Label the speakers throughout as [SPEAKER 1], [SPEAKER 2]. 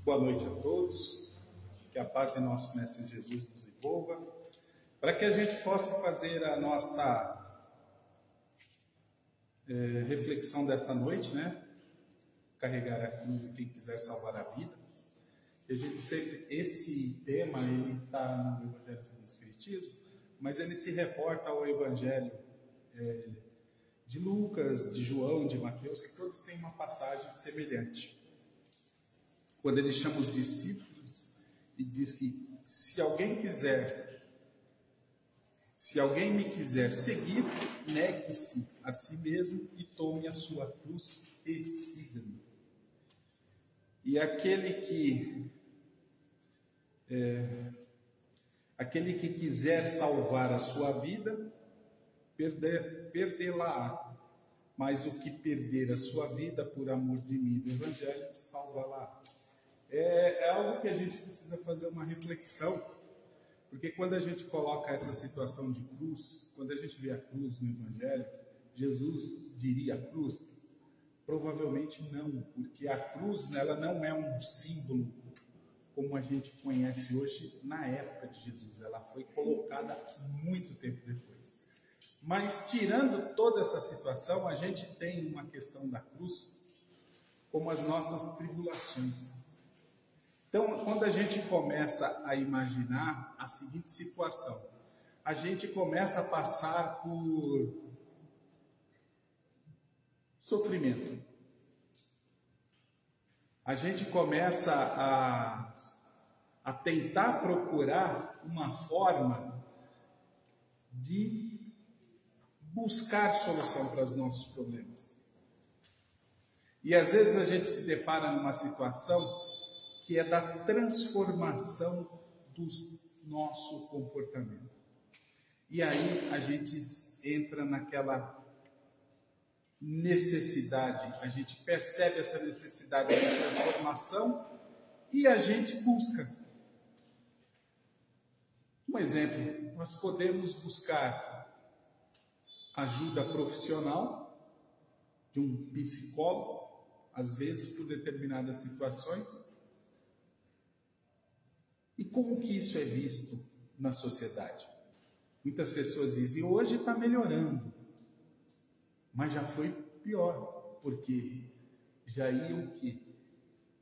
[SPEAKER 1] Boa noite a todos, que a paz de nosso Mestre Jesus nos envolva, para que a gente possa fazer a nossa reflexão desta noite, né? Carregar a cruz e quem quiser salvar a vida. E a gente sempre, esse tema, ele está no Evangelho segundo o Espiritismo, mas ele se reporta ao Evangelho de Lucas, de João, de Mateus, que todos têm uma passagem semelhante. Quando ele chama os discípulos e diz que se alguém me quiser seguir, negue-se a si mesmo e tome a sua cruz e siga-me. E aquele que quiser salvar a sua vida, perdê-la-á. Mas o que perder a sua vida por amor de mim e do Evangelho, salva-la. É algo que a gente precisa fazer uma reflexão, porque quando a gente coloca essa situação de cruz, quando a gente vê a cruz no Evangelho, Jesus diria a cruz? Provavelmente não, porque a cruz ela não é um símbolo como a gente conhece hoje na época de Jesus, ela foi colocada muito tempo depois. Mas tirando toda essa situação, a gente tem uma questão da cruz como as nossas tribulações. Então, quando a gente começa a imaginar a seguinte situação, a gente começa a passar por sofrimento. A gente começa a tentar procurar uma forma de buscar solução para os nossos problemas. E às vezes a gente se depara numa situação que é da transformação do nosso comportamento. E aí a gente entra naquela necessidade, a gente percebe essa necessidade de transformação e a gente busca. Um exemplo, nós podemos buscar ajuda profissional de um psicólogo, às vezes por determinadas situações. E como que isso é visto na sociedade? Muitas pessoas dizem, hoje está melhorando, mas já foi pior, porque já iam que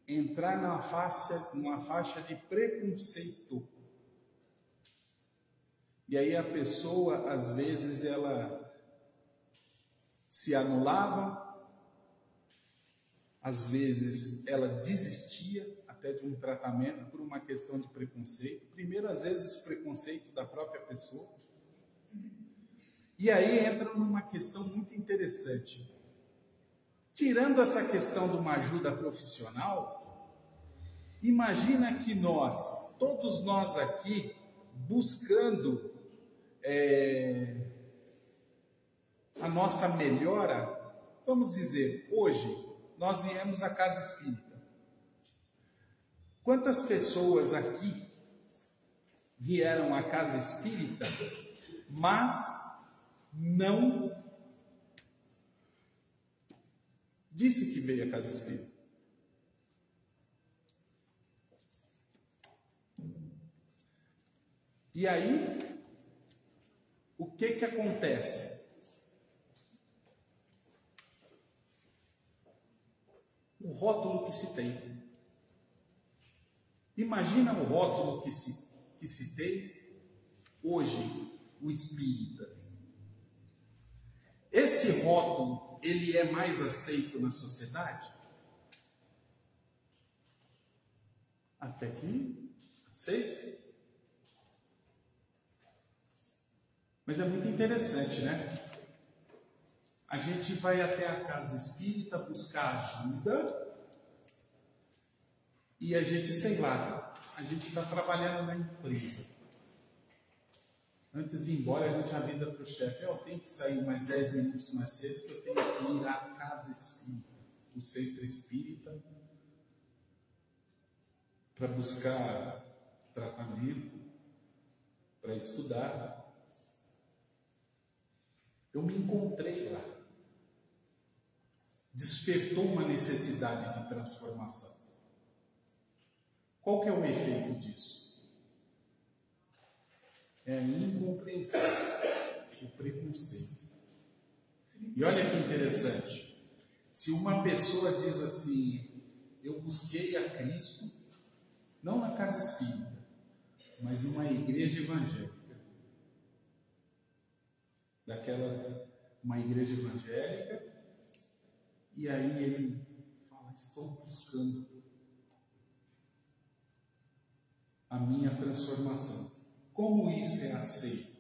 [SPEAKER 1] entrar numa faixa de preconceito. E aí a pessoa, às vezes, ela se anulava, às vezes ela desistia até de um tratamento por uma questão de preconceito. Primeiro, às vezes, preconceito da própria pessoa. E aí entra numa questão muito interessante. Tirando essa questão de uma ajuda profissional, imagina que todos nós aqui, buscando a nossa melhora, vamos dizer, hoje, nós viemos à casa espírita. Quantas pessoas aqui vieram à casa espírita, mas não disse que veio à casa espírita? E aí, o que acontece? O rótulo que se tem. Imagina o rótulo que se tem hoje, o espírita. Esse rótulo, ele é mais aceito na sociedade? Até que aceita. Mas é muito interessante, né? A gente vai até a casa espírita buscar ajuda e a gente, sei lá, a gente está trabalhando na empresa. Antes de ir embora, a gente avisa para o chefe, eu tenho que sair mais 10 minutos mais cedo, porque eu tenho que ir à casa espírita, o centro espírita, para buscar tratamento, para estudar. Eu me encontrei lá. Despertou uma necessidade de transformação. Qual que é o efeito disso? É a incompreensão, o preconceito. E olha que interessante, se uma pessoa diz assim, eu busquei a Cristo, não na casa espírita, mas numa igreja evangélica, uma igreja evangélica, e aí ele fala, estou buscando a minha transformação. Como isso é aceito?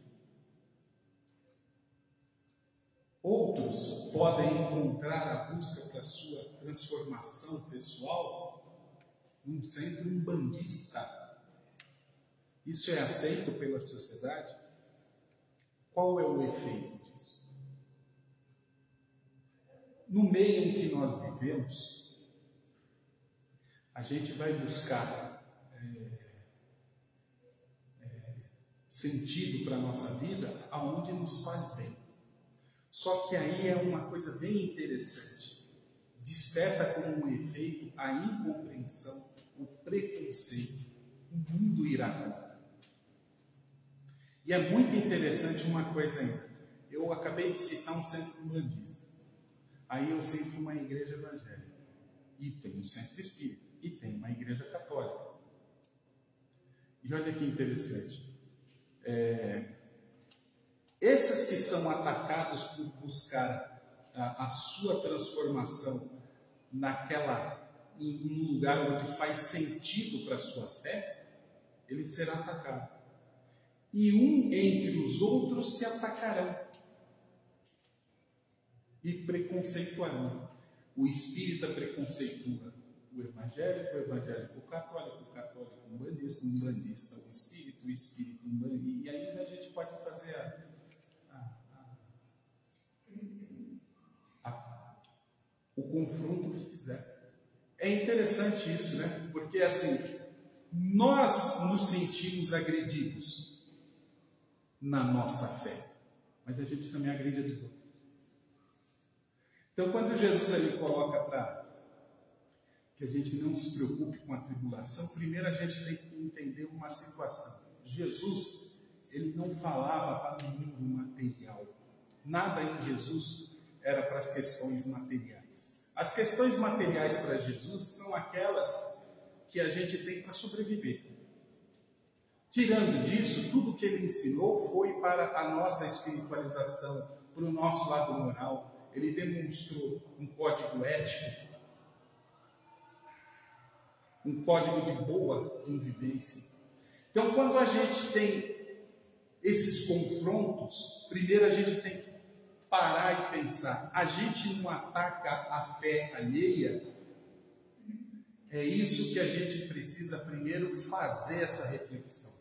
[SPEAKER 1] Outros podem encontrar a busca para a sua transformação pessoal num centro umbandista. Isso é aceito pela sociedade? Qual é o efeito disso? No meio em que nós vivemos, a gente vai buscar sentido para a nossa vida aonde nos faz bem. Só que aí é uma coisa bem interessante. Desperta como um efeito a incompreensão, o preconceito, o mundo irá. E é muito interessante uma coisa ainda. Eu acabei de citar um centro umbandista. Aí eu cito uma igreja evangélica. E tem um centro espírita. E tem uma igreja católica. E olha que interessante. Esses que são atacados por buscar a sua transformação em um lugar onde faz sentido para a sua fé, ele será atacado. E um entre os outros se atacarão e preconceituarão. O espírita preconceitua o evangélico o católico o umbandista, o espírito, umbandista. E aí a gente pode fazer o confronto que quiser. É interessante isso, né? Porque assim, nós nos sentimos agredidos na nossa fé, mas a gente também agride dos outros. Então, quando Jesus ali coloca para que a gente não se preocupe com a tribulação, primeiro a gente tem que entender uma situação. Jesus, ele não falava para o mundo material. Nada em Jesus era para as questões materiais. As questões materiais para Jesus são aquelas que a gente tem para sobreviver. Tirando disso, tudo que ele ensinou foi para a nossa espiritualização, para o nosso lado moral. Ele demonstrou um código ético, um código de boa convivência. Então, quando a gente tem esses confrontos, primeiro a gente tem que parar e pensar, a gente não ataca a fé alheia? É isso que a gente precisa primeiro fazer essa reflexão.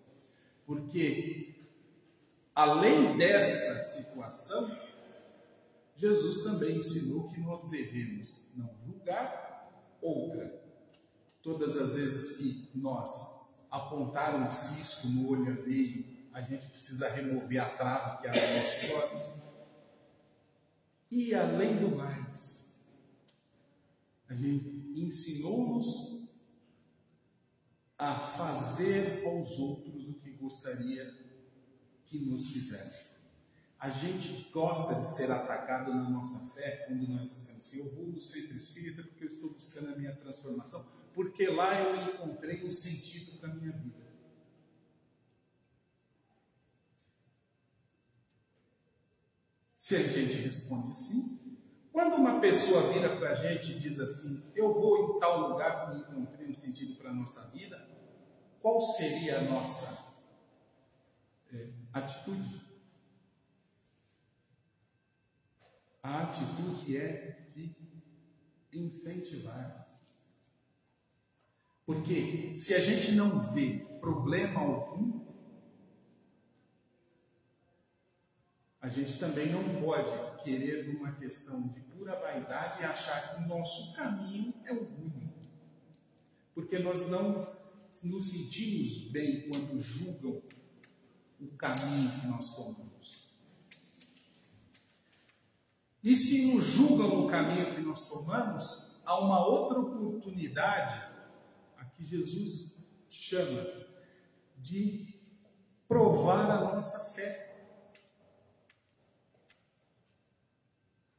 [SPEAKER 1] Porque, além desta situação, Jesus também ensinou que nós devemos não julgar outra. Todas as vezes que nós apontar um cisco no olho alheio, a gente precisa remover a trava que há nos nossos olhos. E além do mais, a gente ensinou-nos a fazer aos outros o que gostaria que nos fizessem. A gente gosta de ser atacado na nossa fé quando nós dizemos assim, eu vou no centro espírita porque eu estou buscando a minha transformação, porque lá eu encontrei um sentido para a minha vida. Se a gente responde sim, quando uma pessoa vira para a gente e diz assim, eu vou em tal lugar porque eu encontrei um sentido para a nossa vida, qual seria a nossa atitude? A atitude é de incentivar. Porque se a gente não vê problema algum, a gente também não pode querer, numa questão de pura vaidade, achar que o nosso caminho é o único. Porque nós não nos sentimos bem quando julgam o caminho que nós tomamos. E se nos julgam o caminho que nós tomamos, há uma outra oportunidade a que Jesus chama de provar a nossa fé.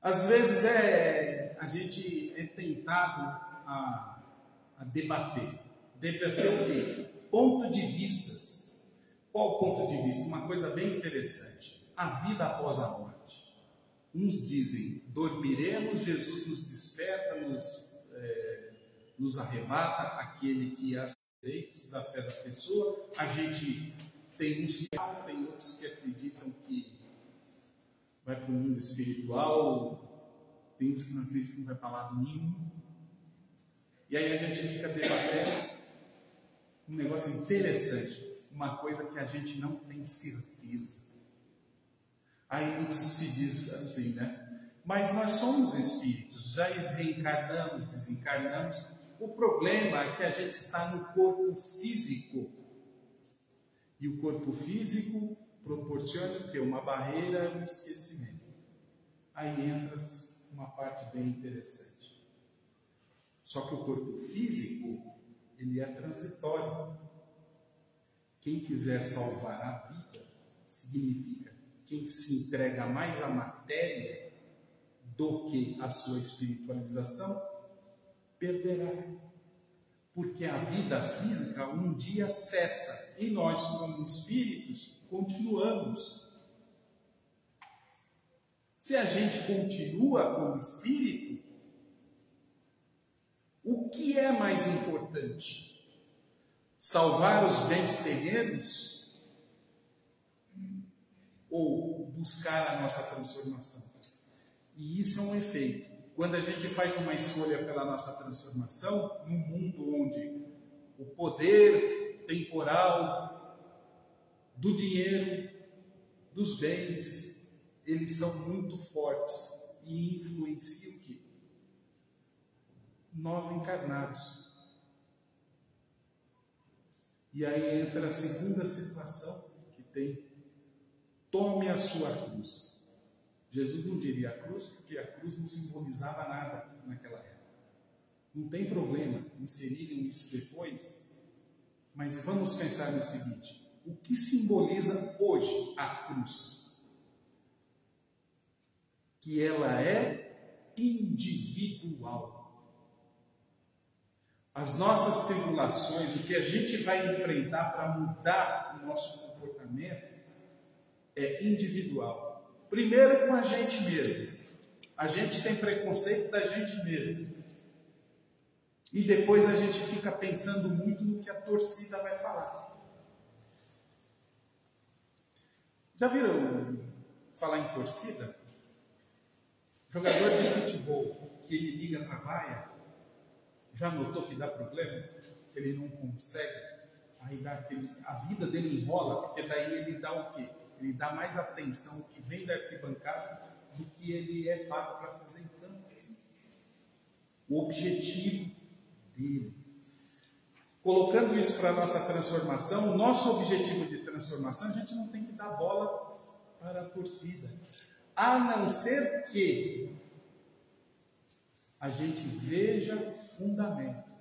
[SPEAKER 1] Às vezes a gente é tentado a debater. Debater o quê? Ponto de vistas. Qual ponto de vista? Uma coisa bem interessante. A vida após a morte. Uns dizem, dormiremos, Jesus nos desperta, nos arrebata, aquele que é aceito da fé da pessoa. A gente tem uns que tem outros que acreditam que vai para o mundo espiritual, tem uns que não acreditam que não vai para lado nenhum. E aí a gente fica debatendo um negócio interessante, uma coisa que a gente não tem certeza. Aí muito se diz assim, né? Mas nós somos espíritos, já reencarnamos, desencarnamos. O problema é que a gente está no corpo físico. E o corpo físico proporciona o quê? Uma barreira, um esquecimento. Aí entra uma parte bem interessante. Só que o corpo físico, ele é transitório. Quem quiser salvar a vida, significa quem se entrega mais à matéria do que à sua espiritualização, perderá. Porque a vida física um dia cessa e nós, como espíritos, continuamos. Se a gente continua como espírito, o que é mais importante? Salvar os bens terrenos ou buscar a nossa transformação? E isso é um efeito. Quando a gente faz uma escolha pela nossa transformação, num mundo onde o poder temporal do dinheiro, dos bens, eles são muito fortes e influenciam o quê? Nós encarnados. E aí entra a segunda situação que tem: tome a sua cruz. Jesus não diria a cruz, porque a cruz não simbolizava nada naquela época. Não tem problema, inseriram isso depois, mas vamos pensar no seguinte: o que simboliza hoje a cruz? Que ela é individual. As nossas tribulações, o que a gente vai enfrentar para mudar o nosso comportamento, é individual. Primeiro com a gente mesmo. A gente tem preconceito da gente mesmo. E depois a gente fica pensando muito no que a torcida vai falar. Já viram falar em torcida? Jogador de futebol que ele liga para a vaia, já notou que dá problema? Que ele não consegue? Aí a vida dele enrola, porque daí ele dá o quê? Ele dá mais atenção ao que vem da arquibancada do que ele é pago para fazer em campo. O objetivo dele. Colocando isso para a nossa transformação, o nosso objetivo de transformação, a gente não tem que dar bola para a torcida. A não ser que a gente veja o fundamento.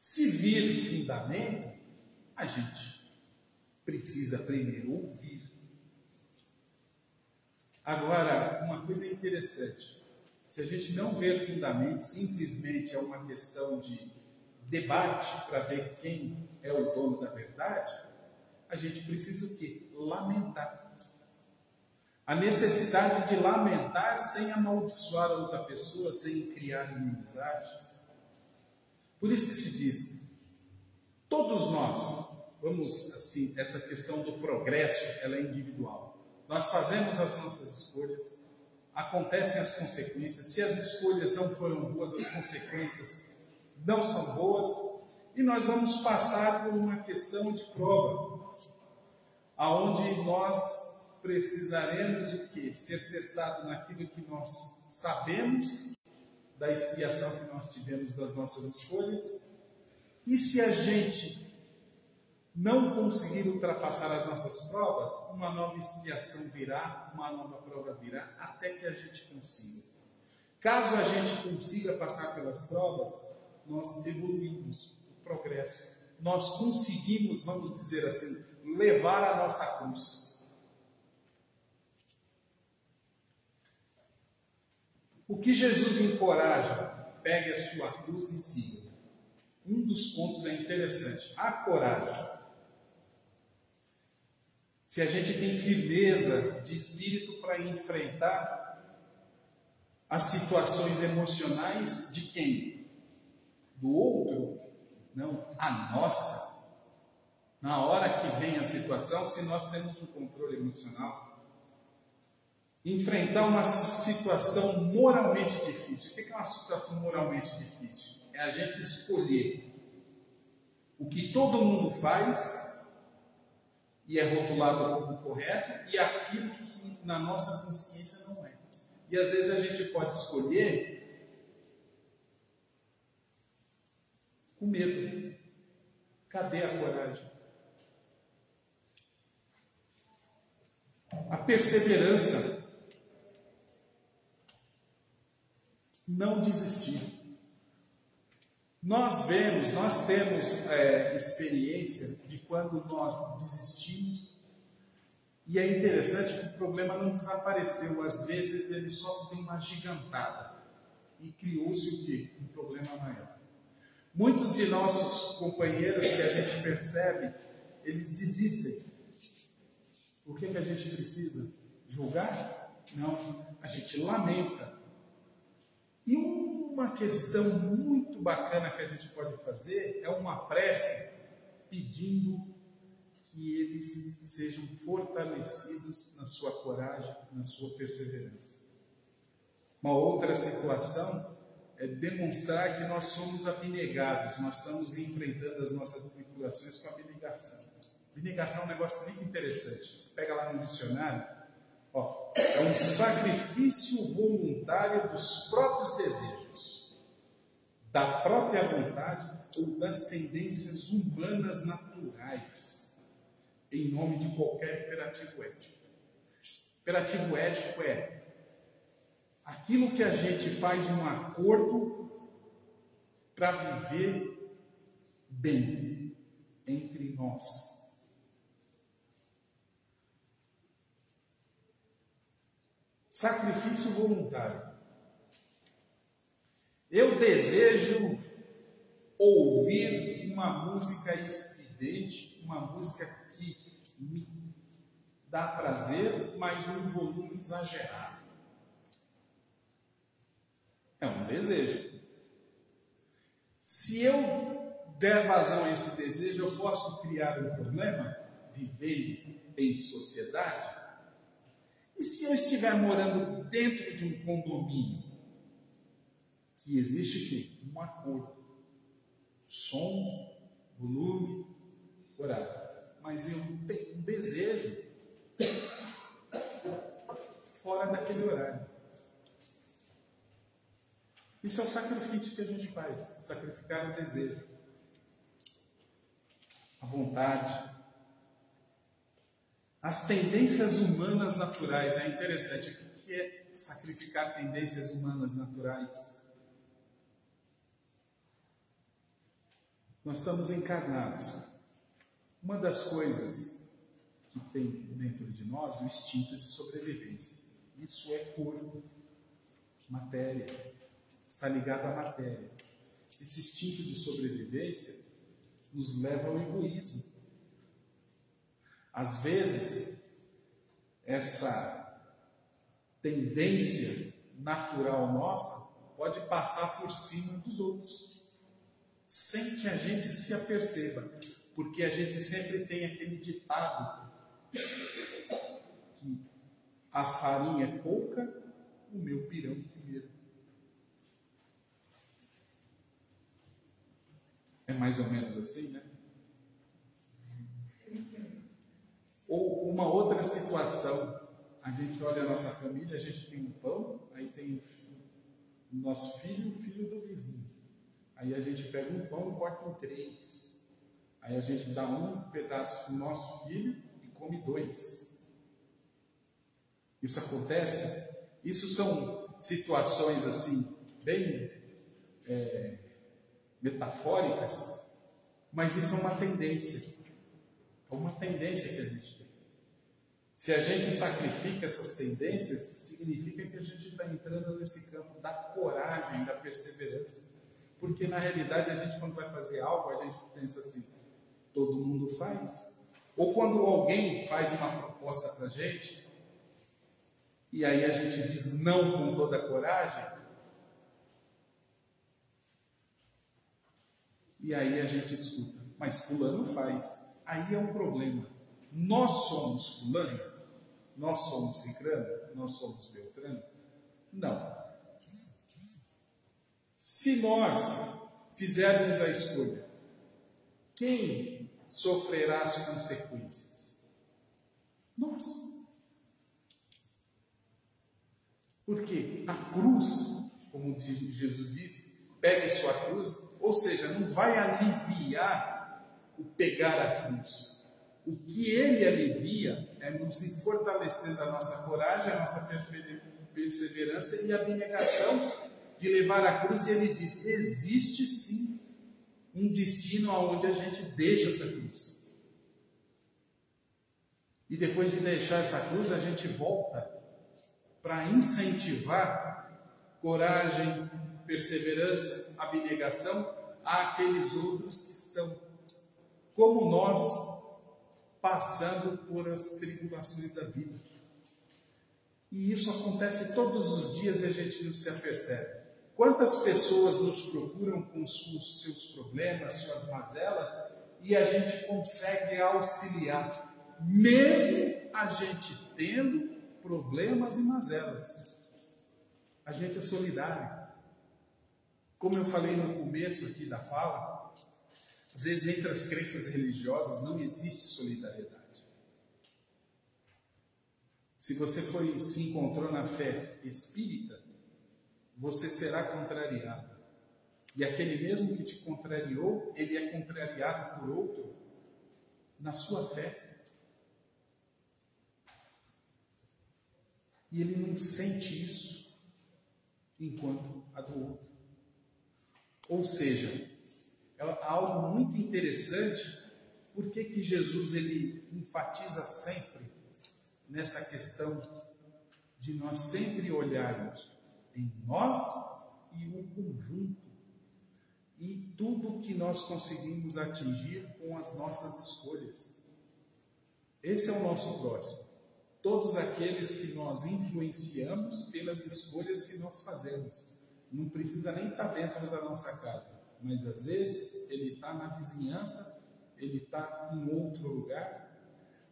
[SPEAKER 1] Se vir fundamento, a gente precisa primeiro ouvir. Agora, uma coisa interessante: se a gente não ver fundamento, simplesmente é uma questão de debate para ver quem é o dono da verdade, a gente precisa o quê? Lamentar. A necessidade de lamentar sem amaldiçoar a outra pessoa, sem criar inimizade. Por isso que se diz, todos nós, vamos assim, essa questão do progresso, ela é individual. Nós fazemos as nossas escolhas, acontecem as consequências. Se as escolhas não foram boas, as consequências não são boas, e nós vamos passar por uma questão de prova, aonde nós precisaremos o quê? Ser testado naquilo que nós sabemos, da expiação que nós tivemos das nossas escolhas, e se a gente não conseguir ultrapassar as nossas provas, uma nova expiação virá, uma nova prova virá, até que a gente consiga. Caso a gente consiga passar pelas provas, nós evoluímos. O progresso. Nós conseguimos, vamos dizer assim, levar a nossa cruz. O que Jesus encoraja? Pegue a sua cruz e siga. Um dos pontos é interessante, a coragem. Se a gente tem firmeza de espírito para enfrentar as situações emocionais de quem? Do outro? Não, a nossa. Na hora que vem a situação, se nós temos um controle emocional, enfrentar uma situação moralmente difícil. O que é uma situação moralmente difícil? É a gente escolher o que todo mundo faz e é rotulado como correto e aquilo que na nossa consciência não é. E às vezes a gente pode escolher com medo. Cadê a coragem? A perseverança. Não desistir. Nós temos experiência de quando nós desistimos, e é interessante que o problema não desapareceu, às vezes ele só deu uma gigantada, e criou-se o quê? Um problema maior. Muitos de nossos companheiros que a gente percebe, eles desistem. O que a gente precisa? Julgar? Não, a gente lamenta. E uma questão muito bacana que a gente pode fazer é uma prece pedindo que eles sejam fortalecidos na sua coragem, na sua perseverança. Uma outra situação é demonstrar que nós somos abnegados, nós estamos enfrentando as nossas tribulações com abnegação. Abnegação é um negócio muito interessante. Você pega lá no dicionário, é um sacrifício voluntário dos próprios desejos, da própria vontade ou das tendências humanas naturais, em nome de qualquer imperativo ético. Imperativo ético é aquilo que a gente faz um acordo para viver bem entre nós. Sacrifício voluntário. Eu desejo ouvir uma música estridente, uma música que me dá prazer, mas um volume exagerado. É um desejo. Se eu der vazão a esse desejo, eu posso criar um problema vivendo em sociedade? E se eu estiver morando dentro de um condomínio, que existe um acordo, som, volume, horário, mas eu tenho um desejo fora daquele horário. Isso é o sacrifício que a gente faz, sacrificar o desejo, a vontade. As tendências humanas naturais, é interessante. O que é sacrificar tendências humanas naturais? Nós estamos encarnados. Uma das coisas que tem dentro de nós, o instinto de sobrevivência. Isso é corpo, matéria. Está ligado à matéria. Esse instinto de sobrevivência nos leva ao egoísmo. Às vezes, essa tendência natural nossa pode passar por cima dos outros, sem que a gente se aperceba, porque a gente sempre tem aquele ditado que a farinha é pouca, o meu pirão primeiro. É mais ou menos assim, né? Ou uma outra situação, a gente olha a nossa família, a gente tem um pão, aí tem o nosso filho e o filho do vizinho. Aí a gente pega um pão e corta em 3. Aí a gente dá um pedaço para o nosso filho e come 2. Isso acontece? Isso são situações assim, bem metafóricas, Mas isso é uma tendência. É uma tendência que a gente tem. Se a gente sacrifica essas tendências, significa que a gente está entrando nesse campo da coragem, da perseverança. Porque na realidade a gente, quando vai fazer algo, a gente pensa assim, todo mundo faz. Ou quando alguém faz uma proposta para a gente, e aí a gente diz não com toda a coragem, e aí a gente escuta, mas fulano faz. Aí é um problema. Nós somos fulano? Nós somos cicrano? Nós somos beltrano? Não. Se nós fizermos a escolha, quem sofrerá as consequências? Nós. Porque a cruz, como Jesus disse, pegue sua cruz, ou seja, não vai aliviar o pegar a cruz. O que ele alivia é nos ir fortalecendo a nossa coragem, a nossa perseverança e a abnegação de levar a cruz. E ele diz, existe sim um destino aonde a gente deixa essa cruz. E depois de deixar essa cruz, a gente volta para incentivar coragem, perseverança, abnegação àqueles outros que estão, como nós, passando por as tribulações da vida. E isso acontece todos os dias e a gente não se apercebe. Quantas pessoas nos procuram com os seus problemas, suas mazelas, e a gente consegue auxiliar, mesmo a gente tendo problemas e mazelas. A gente é solidário. Como eu falei no começo aqui da fala, às vezes entre as crenças religiosas não existe solidariedade. Se você se encontrou na fé espírita, você será contrariado. E aquele mesmo que te contrariou, ele é contrariado por outro na sua fé. E ele não sente isso enquanto a do outro. Ou seja, é algo muito interessante. Por que Jesus ele enfatiza sempre nessa questão de nós sempre olharmos em nós e o conjunto e tudo que nós conseguimos atingir com as nossas escolhas. Esse é o nosso próximo. Todos aqueles que nós influenciamos pelas escolhas que nós fazemos. Não precisa nem estar dentro da nossa casa, mas às vezes ele está na vizinhança, ele está em outro lugar.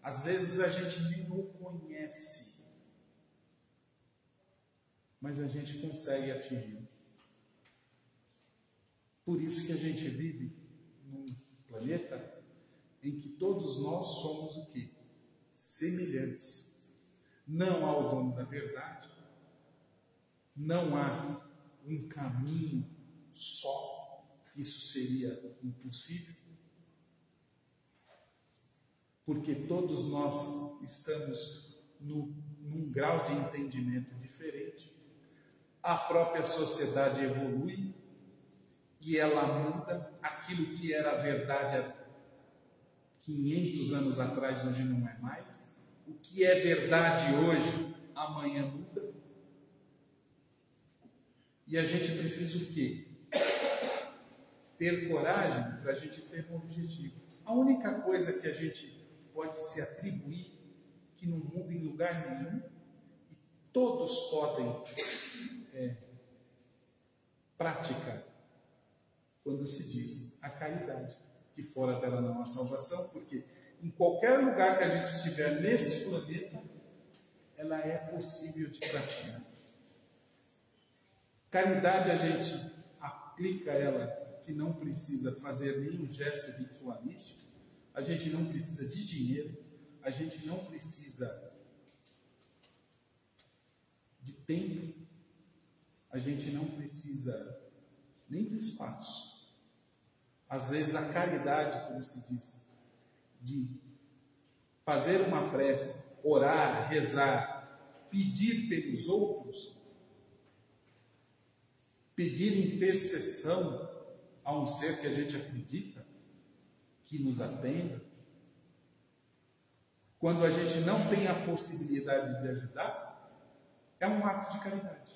[SPEAKER 1] Às vezes a gente nem o conhece, mas a gente consegue atingir. Por isso que a gente vive num planeta em que todos nós somos o quê? Semelhantes. Não há o dono da verdade, não há um caminho só, isso seria impossível, porque todos nós estamos num grau de entendimento diferente. A própria sociedade evolui e ela muda. Aquilo que era verdade há 500 anos atrás, hoje não é mais. O que é verdade hoje, amanhã muda. E a gente precisa o quê? Ter coragem para a gente ter um objetivo. A única coisa que a gente pode se atribuir, que não muda em lugar nenhum, e todos podem praticar, quando se diz a caridade, que fora dela não há salvação, porque em qualquer lugar que a gente estiver neste planeta, ela é possível de praticar. Caridade a gente aplica ela, que não precisa fazer nenhum gesto ritualístico, a gente não precisa de dinheiro, a gente não precisa de tempo, a gente não precisa nem de espaço. Às vezes a caridade, como se diz, de fazer uma prece, orar, rezar, pedir pelos outros, pedir intercessão a um ser que a gente acredita, que nos atenda. Quando a gente não tem a possibilidade de ajudar, é um ato de caridade.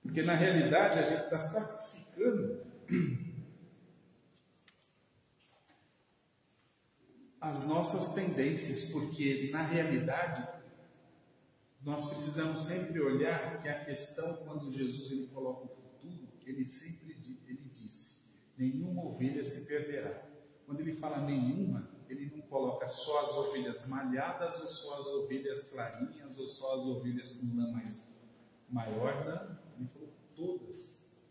[SPEAKER 1] Porque na realidade a gente está sacrificando as nossas tendências, porque na realidade nós precisamos sempre olhar que a questão, quando Jesus ele coloca o futuro, ele disse: nenhuma ovelha se perderá. Quando ele fala nenhuma, ele não coloca só as ovelhas malhadas, ou só as ovelhas clarinhas, ou só as ovelhas com lã mais maior, não. Ele falou todas.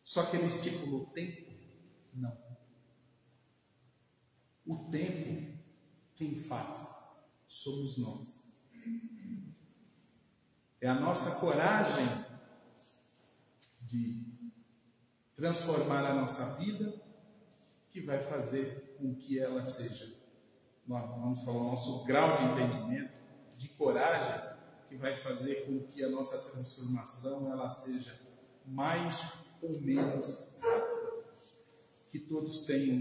[SPEAKER 1] Só que ele estipulou o tempo? Não. O tempo, quem faz? Somos nós. É a nossa coragem de transformar a nossa vida que vai fazer com que ela seja, vamos falar, o nosso grau de entendimento, de coragem, que vai fazer com que a nossa transformação ela seja mais ou menos rápida. Que todos tenham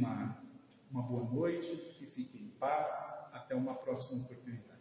[SPEAKER 1] uma boa noite, que fiquem em paz, até uma próxima oportunidade.